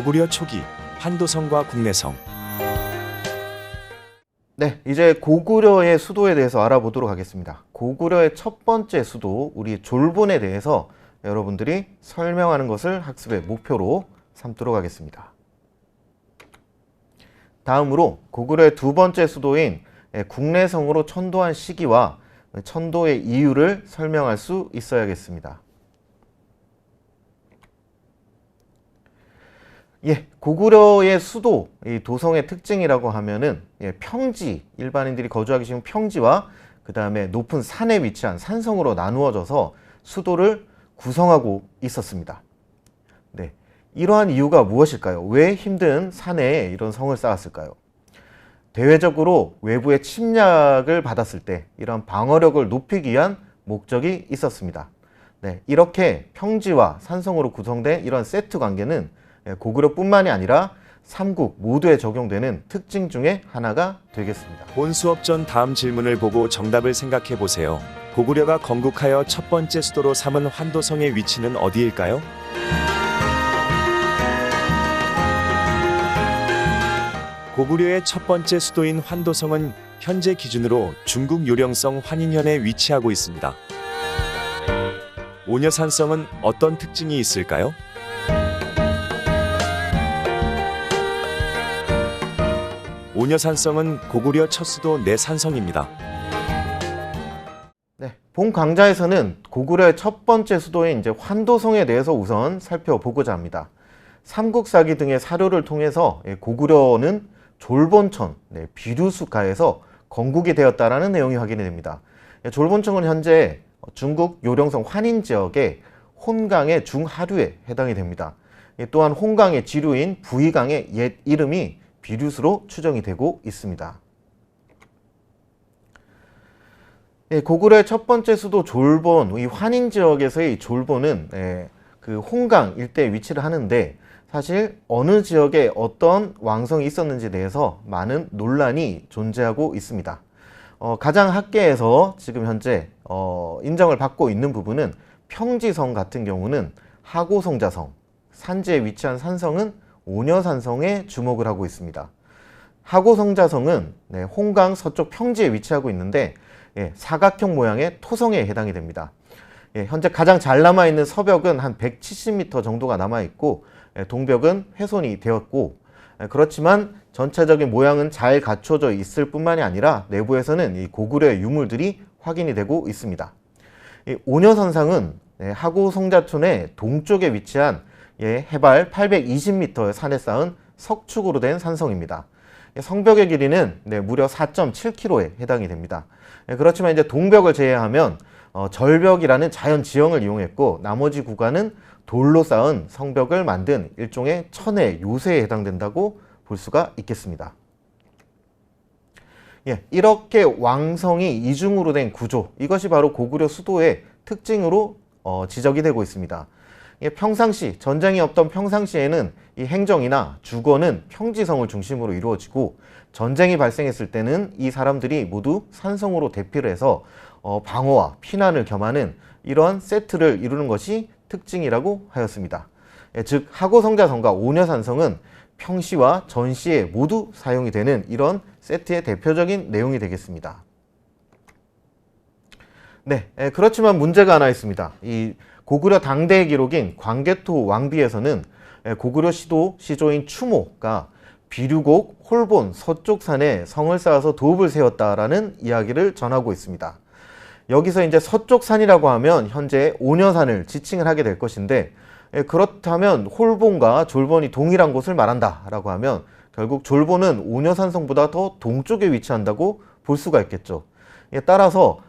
고구려 초기 환도성과 국내성. 네, 이제 고구려의 수도에 대해서 알아보도록 하겠습니다. 고구려의 첫 번째 수도, 우리 졸본에 대해서 여러분들이 설명하는 것을 학습의 목표로 삼도록 하겠습니다. 다음으로 고구려의 두 번째 수도인 국내성으로 천도한 시기와 천도의 이유를 설명할 수 있어야겠습니다. 고구려의 수도, 이 도성의 특징이라고 하면은 평지, 일반인들이 거주하기 쉬운 평지와 그 다음에 높은 산에 위치한 산성으로 나누어져서 수도를 구성하고 있었습니다. 네, 이러한 이유가 무엇일까요? 왜 힘든 산에 이런 성을 쌓았을까요? 대외적으로 외부의 침략을 받았을 때 이런 방어력을 높이기 위한 목적이 있었습니다. 네, 이렇게 평지와 산성으로 구성된 이런 세트 관계는 고구려뿐만이 아니라 삼국 모두에 적용되는 특징 중에 하나가 되겠습니다. 본 수업 전 다음 질문을 보고 정답을 생각해 보세요. 고구려가 건국하여 첫 번째 수도로 삼은 환도성의 위치는 어디일까요? 고구려의 첫 번째 수도인 환도성은 현재 기준으로 중국 요령성 환인현에 위치하고 있습니다. 오녀산성은 어떤 특징이 있을까요? 오녀산성은 고구려 첫 수도 내산성입니다. 네, 본 강좌에서는 고구려의 첫 번째 수도인 이제 환도성에 대해서 우선 살펴보고자 합니다. 삼국사기 등의 사료를 통해서 고구려는 졸본천, 비류수가에서 건국이 되었다라는 내용이 확인이 됩니다. 졸본천은 현재 중국 요령성 환인 지역의 혼강의 중하류에 해당이 됩니다. 또한 혼강의 지류인 부이강의 옛 이름이 비류수로 추정이 되고 있습니다. 고구려의 첫 번째 수도 졸본, 이 환인 지역에서의 졸본은 그 혼강 일대에 위치를 하는데 사실 어느 지역에 어떤 왕성이 있었는지에 대해서 많은 논란이 존재하고 있습니다. 가장 학계에서 지금 현재 인정을 받고 있는 부분은 평지성 같은 경우는 하고성자성, 산지에 위치한 산성은 오녀산성에 주목을 하고 있습니다. 하고성자성은 홍강 서쪽 평지에 위치하고 있는데 사각형 모양의 토성에 해당이 됩니다. 현재 가장 잘 남아있는 서벽은 한 170m 정도가 남아있고 동벽은 훼손이 되었고, 그렇지만 전체적인 모양은 잘 갖춰져 있을 뿐만이 아니라 내부에서는 이 고구려의 유물들이 확인이 되고 있습니다. 오녀산성은 하고성자촌의 동쪽에 위치한 해발 820m의 산에 쌓은 석축으로 된 산성입니다. 성벽의 길이는 무려 4.7km에 해당이 됩니다. 그렇지만 이제 동벽을 제외하면 절벽이라는 자연 지형을 이용했고 나머지 구간은 돌로 쌓은 성벽을 만든 일종의 천의 요새에 해당된다고 볼 수가 있겠습니다. 이렇게 왕성이 이중으로 된 구조, 이것이 바로 고구려 수도의 특징으로 지적이 되고 있습니다. 평상시, 전쟁이 없던 평상시에는 이 행정이나 주거는 평지성을 중심으로 이루어지고 전쟁이 발생했을 때는 이 사람들이 모두 산성으로 대피를 해서 방어와 피난을 겸하는 이러한 세트를 이루는 것이 특징이라고 하였습니다. 즉 하고성자성과 오녀산성은 평시와 전시에 모두 사용이 되는 이런 세트의 대표적인 내용이 되겠습니다. 그렇지만 문제가 하나 있습니다. 이 고구려 당대의 기록인 광개토 왕비에서는 고구려 시조인 추모가 비류곡 홀본 서쪽 산에 성을 쌓아서 도읍을 세웠다라는 이야기를 전하고 있습니다. 여기서 이제 서쪽 산이라고 하면 현재 오녀산을 지칭을 하게 될 것인데, 그렇다면 홀본과 졸본이 동일한 곳을 말한다라고 하면 결국 졸본은 오녀산성보다 더 동쪽에 위치한다고 볼 수가 있겠죠. 따라서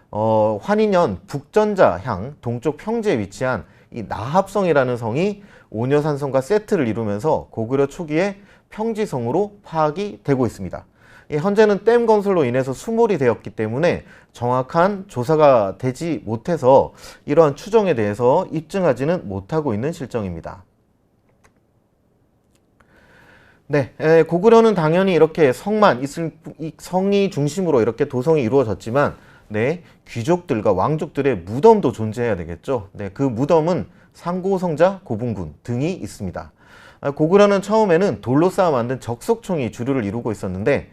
환인현 북전자향 동쪽 평지에 위치한 이 나합성이라는 성이 오녀산성과 세트를 이루면서 고구려 초기의 평지성으로 파악이 되고 있습니다. 현재는 댐 건설로 인해서 수몰이 되었기 때문에 정확한 조사가 되지 못해서 이러한 추정에 대해서 입증하지는 못하고 있는 실정입니다. 고구려는 당연히 이렇게 성이 중심으로 이렇게 도성이 이루어졌지만 귀족들과 왕족들의 무덤도 존재해야 되겠죠. 그 무덤은 상고성자, 고분군 등이 있습니다. 고구려는 처음에는 돌로 쌓아 만든 적석총이 주류를 이루고 있었는데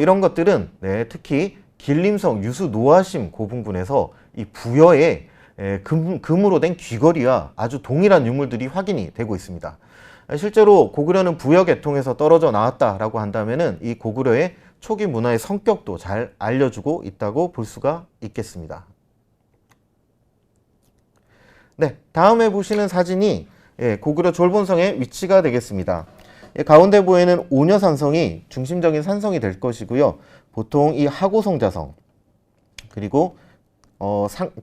이런 것들은 특히 길림성 유수 노하심 고분군에서 이 부여에 금으로 된 귀걸이와 아주 동일한 유물들이 확인이 되고 있습니다. 실제로 고구려는 부여 계통에서 떨어져 나왔다라고 한다면은 이 고구려의 초기 문화의 성격도 잘 알려주고 있다고 볼 수가 있겠습니다. 네, 다음에 보시는 사진이 고구려 졸본성의 위치가 되겠습니다. 가운데 보이는 오녀산성이 중심적인 산성이 될 것이고요. 보통 이 하고성자성 그리고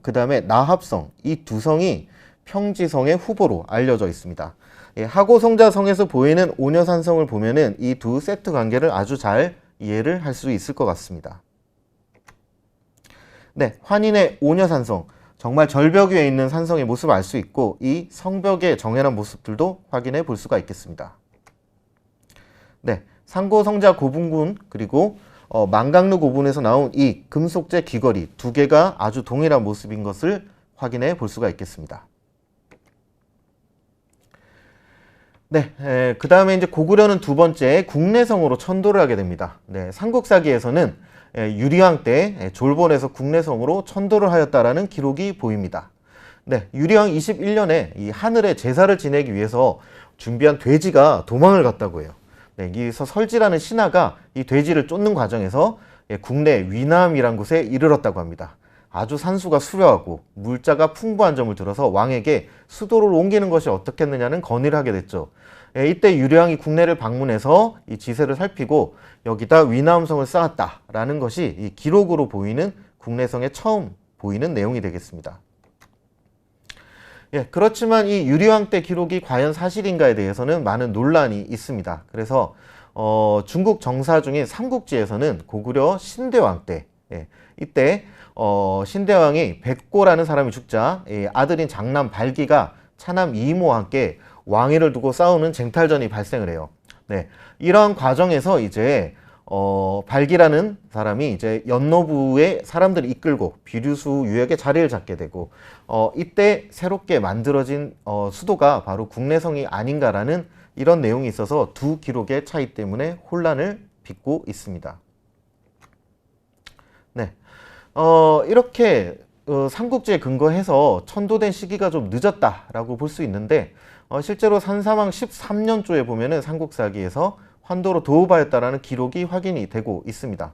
그 다음에 나합성 이 두 성이 평지성의 후보로 알려져 있습니다. 하고성자성에서 보이는 오녀산성을 보면은 이 두 세트 관계를 아주 잘 이해를 할 수 있을 것 같습니다. 네, 환인의 오녀산성 정말 절벽 위에 있는 산성의 모습을 알 수 있고 이 성벽의 정연한 모습들도 확인해 볼 수가 있겠습니다. 네, 상고성자 고분군 그리고 망강루 고분에서 나온 이 금속재 귀걸이 두 개가 아주 동일한 모습인 것을 확인해 볼 수가 있겠습니다. 네, 그 다음에 이제 고구려는 두 번째 국내성으로 천도를 하게 됩니다. 네, 삼국사기에서는 유리왕 때 졸본에서 국내성으로 천도를 하였다라는 기록이 보입니다. 네, 유리왕 21년에 이 하늘에 제사를 지내기 위해서 준비한 돼지가 도망을 갔다고 해요. 네, 여기서 설지라는 신하가 이 돼지를 쫓는 과정에서 국내 위남이란 곳에 이르렀다고 합니다. 아주 산수가 수려하고 물자가 풍부한 점을 들어서 왕에게 수도를 옮기는 것이 어떻겠느냐는 건의를 하게 됐죠. 이때 유리왕이 국내를 방문해서 이 지세를 살피고 여기다 위남성을 쌓았다라는 것이 이 기록으로 보이는 국내성에 처음 보이는 내용이 되겠습니다. 그렇지만 이 유리왕 때 기록이 과연 사실인가에 대해서는 많은 논란이 있습니다. 그래서 중국 정사 중인 삼국지에서는 고구려 신대왕 때 이때 신대왕이 백고라는 사람이 죽자 아들인 장남 발기가 차남 이모와 함께 왕위를 두고 싸우는 쟁탈전이 발생을 해요. 네, 이러한 과정에서 이제 발기라는 사람이 이제 연노부의 사람들을 이끌고 비류수 유역에 자리를 잡게 되고 이때 새롭게 만들어진 수도가 바로 국내성이 아닌가라는 이런 내용이 있어서 두 기록의 차이 때문에 혼란을 빚고 있습니다. 네, 이렇게 삼국지에 근거해서 천도된 시기가 좀 늦었다라고 볼 수 있는데 실제로 산사망 13년조에 보면은 삼국사기에서 환도로 도읍하였다라는 기록이 확인이 되고 있습니다.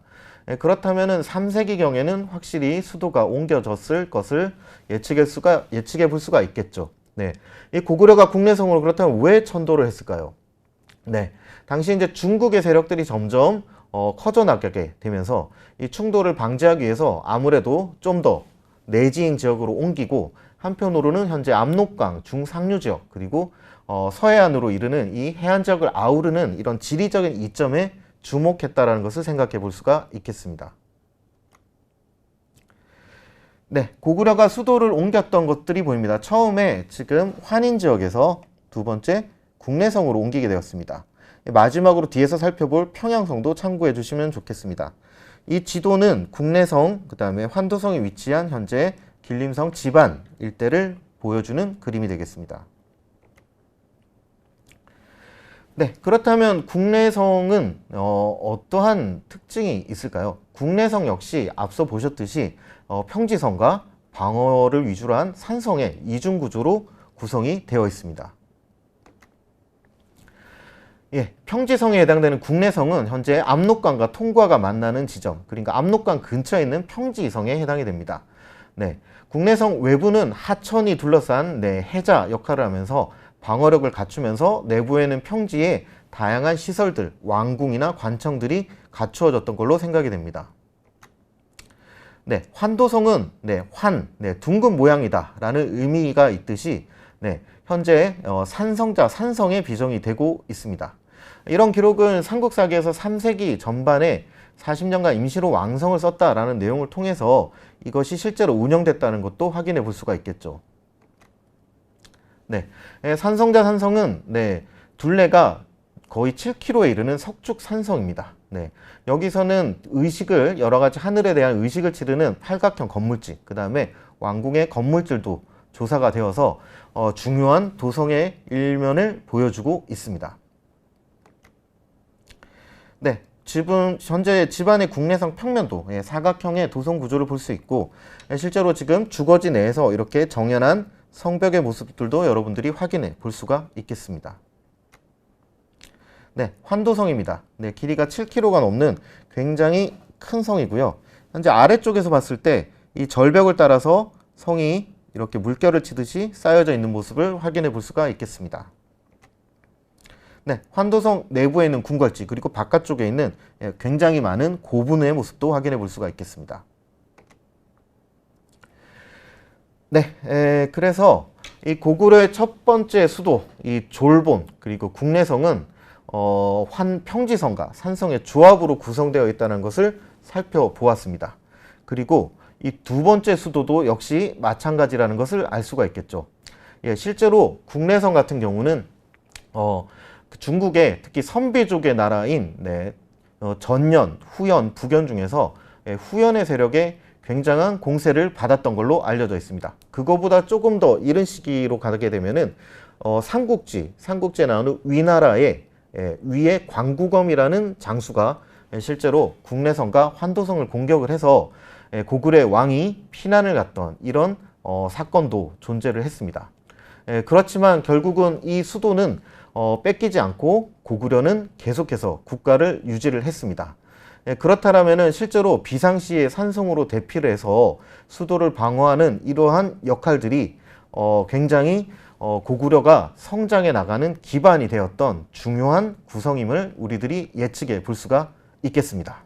그렇다면은 3세기경에는 확실히 수도가 옮겨졌을 것을 예측해 볼 수가 있겠죠. 네, 이 고구려가 국내성으로 그렇다면 왜 천도를 했을까요? 네, 당시 이제 중국의 세력들이 점점 커져 나가게 되면서 이 충돌을 방지하기 위해서 아무래도 좀 더 내지인 지역으로 옮기고 한편으로는 현재 압록강 중상류 지역 그리고 서해안으로 이르는 이 해안 지역을 아우르는 이런 지리적인 이점에 주목했다라는 것을 생각해 볼 수가 있겠습니다. 네, 고구려가 수도를 옮겼던 것들이 보입니다. 처음에 지금 환인 지역에서 두 번째 국내성으로 옮기게 되었습니다. 마지막으로 뒤에서 살펴볼 평양성도 참고해 주시면 좋겠습니다. 이 지도는 국내성, 그 다음에 환도성에 위치한 현재 길림성 지반 일대를 보여주는 그림이 되겠습니다. 네, 그렇다면 국내성은 어떠한 특징이 있을까요? 국내성 역시 앞서 보셨듯이 평지성과 방어를 위주로 한 산성의 이중구조로 구성이 되어 있습니다. 평지성에 해당되는 국내성은 현재 압록강과 통과가 만나는 지점, 그러니까 압록강 근처에 있는 평지성에 해당이 됩니다. 네, 국내성 외부는 하천이 둘러싼 해자 역할을 하면서 방어력을 갖추면서 내부에는 평지에 다양한 시설들, 왕궁이나 관청들이 갖추어졌던 걸로 생각이 됩니다. 네, 환도성은 둥근 모양이다 라는 의미가 있듯이 현재 산성의 비정이 되고 있습니다. 이런 기록은 삼국사기에서 3세기 전반에 40년간 임시로 왕성을 썼다라는 내용을 통해서 이것이 실제로 운영됐다는 것도 확인해 볼 수가 있겠죠. 네, 산성자 산성은 둘레가 거의 7km에 이르는 석축 산성입니다. 네, 여기서는 여러 가지 하늘에 대한 의식을 치르는 팔각형 건물지, 그 다음에 왕궁의 건물들도 조사가 되어서 중요한 도성의 일면을 보여주고 있습니다. 네, 지금 현재 집안의 국내성 평면도 사각형의 도성 구조를 볼 수 있고, 실제로 지금 주거지 내에서 이렇게 정연한 성벽의 모습들도 여러분들이 확인해 볼 수가 있겠습니다. 네, 환도성입니다. 네, 길이가 7km가 넘는 굉장히 큰 성이고요. 현재 아래쪽에서 봤을 때 이 절벽을 따라서 성이 이렇게 물결을 치듯이 쌓여져 있는 모습을 확인해 볼 수가 있겠습니다. 네, 환도성 내부에 있는 궁궐지 그리고 바깥쪽에 있는 굉장히 많은 고분의 모습도 확인해 볼 수가 있겠습니다. 네, 그래서 이 고구려의 첫 번째 수도 이 졸본 그리고 국내성은 평지성과 산성의 조합으로 구성되어 있다는 것을 살펴보았습니다. 그리고 이 두 번째 수도도 역시 마찬가지라는 것을 알 수가 있겠죠. 실제로 국내성 같은 경우는 중국의 특히 선비족의 나라인 전연, 후연, 북연 중에서 후연의 세력에 굉장한 공세를 받았던 걸로 알려져 있습니다. 그거보다 조금 더 이른 시기로 가게 되면은 삼국지에 나오는 위나라의 위의 광구검이라는 장수가 실제로 국내성과 환도성을 공격을 해서 고구려의 왕이 피난을 갔던 이런 사건도 존재를 했습니다. 그렇지만 결국은 이 수도는 뺏기지 않고 고구려는 계속해서 국가를 유지를 했습니다. 그렇다면 실제로 비상시에 산성으로 대피를 해서 수도를 방어하는 이러한 역할들이 굉장히 고구려가 성장해 나가는 기반이 되었던 중요한 구성임을 우리들이 예측해 볼 수가 있겠습니다.